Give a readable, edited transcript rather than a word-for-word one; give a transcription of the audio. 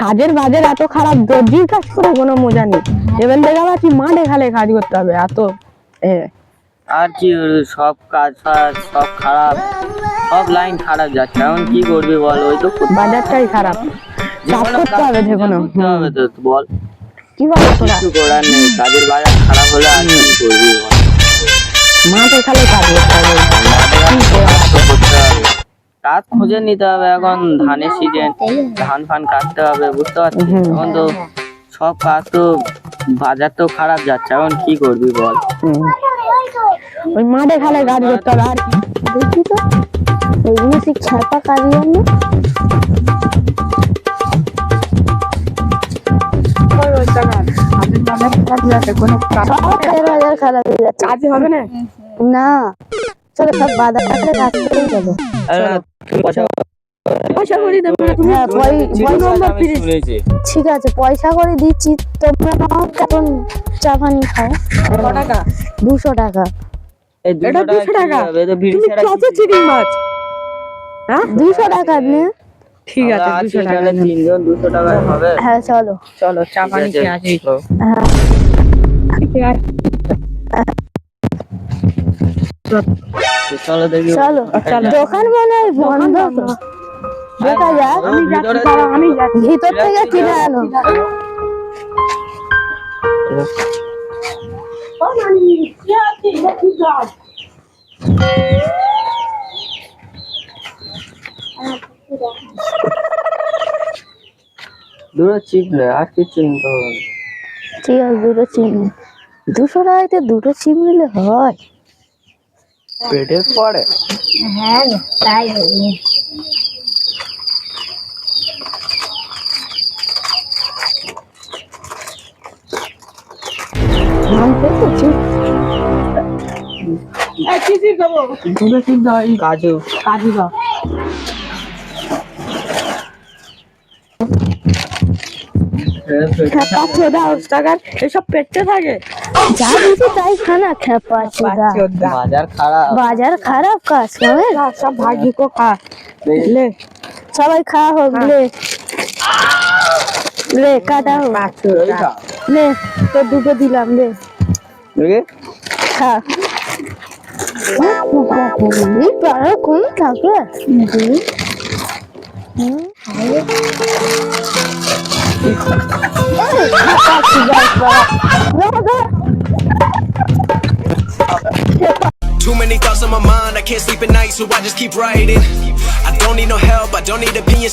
কাজের বাজার এত খারাপ, দর্জির কাজ করে কোনো মজা নেই। এবার দেখা যাচ্ছি মাঠে খালে কাজ করতে হবে এত। আর কি সব কাজ সব খারাপ, সব লাইন খারাপ যাচ্ছে। এখন কি করবি বল? ওই তো বাজারটাই খারাপ, চাষ করতে হবে যে কোনো। হবে তো বল, কি বল তোরা? কিছু করার নেই, কাজের বাজার খারাপ হলে আর কি করবি বল? মাঠে খালে কাজ করতে হবে। কাজ খুঁজে নিতে হবে, এখন ধানের সিজন, ধান ফান কাটতে হবে, বুঝতে পারছিস? এখন তো সব কাজ তো, বাজার তো খারাপ যাচ্ছে, এখন কি করবি বল? ওই মাঠে খালে কাজ করতে হবে। আর দেখি তো ওইগুলো ঠিক ছাপা কাজ জন্য কাজ হবে না। না চলো সব বাজার টাকালে কাজ করেই যাবো। পয়সা করে দেবো না তুমি? ঠিক আছে পয়সা করে দিচ্ছি, তোমরা এখন চা পানি খাও। 200 টাকা। এটা 200 টাকা? তুমি কত চিংড়ি মাছ? হ্যাঁ 200 টাকা নে। ঠিক আছে 200 টাকা। তিনজন 200 টাকায় হবে? হ্যাঁ চলো চলো চা পানি খেয়ে আসি। হ্যাঁ চলো দেখি। চলো দোকান মনে হয় বন্ধ, দেখা যাক। আমি ভিতর থেকে কিনে আনো। দুটো চিপ নে, আর কিছু নিতে হবে না। ঠিক আছে দুটো চিনি। 200 টাকাতে দুটো চিপ নিলে হয়? পেটে পড়ে? হ্যাঁ তাই হবে। কাজু দাও। এসব পেটে থাকে, যা দিচ্ছি তাই খানা খেপা। বাজার খারাপ, কাজ হবে সব ভাগি কো খা লে, সবাই খাওয়া হোক। লে কাটা হোক, লে তো দুটো দিলাম, লে খা। কোন থাকে Too many thoughts on my mind, I can't sleep at night, so I just keep writing. I don't need no help, I don't need opinions.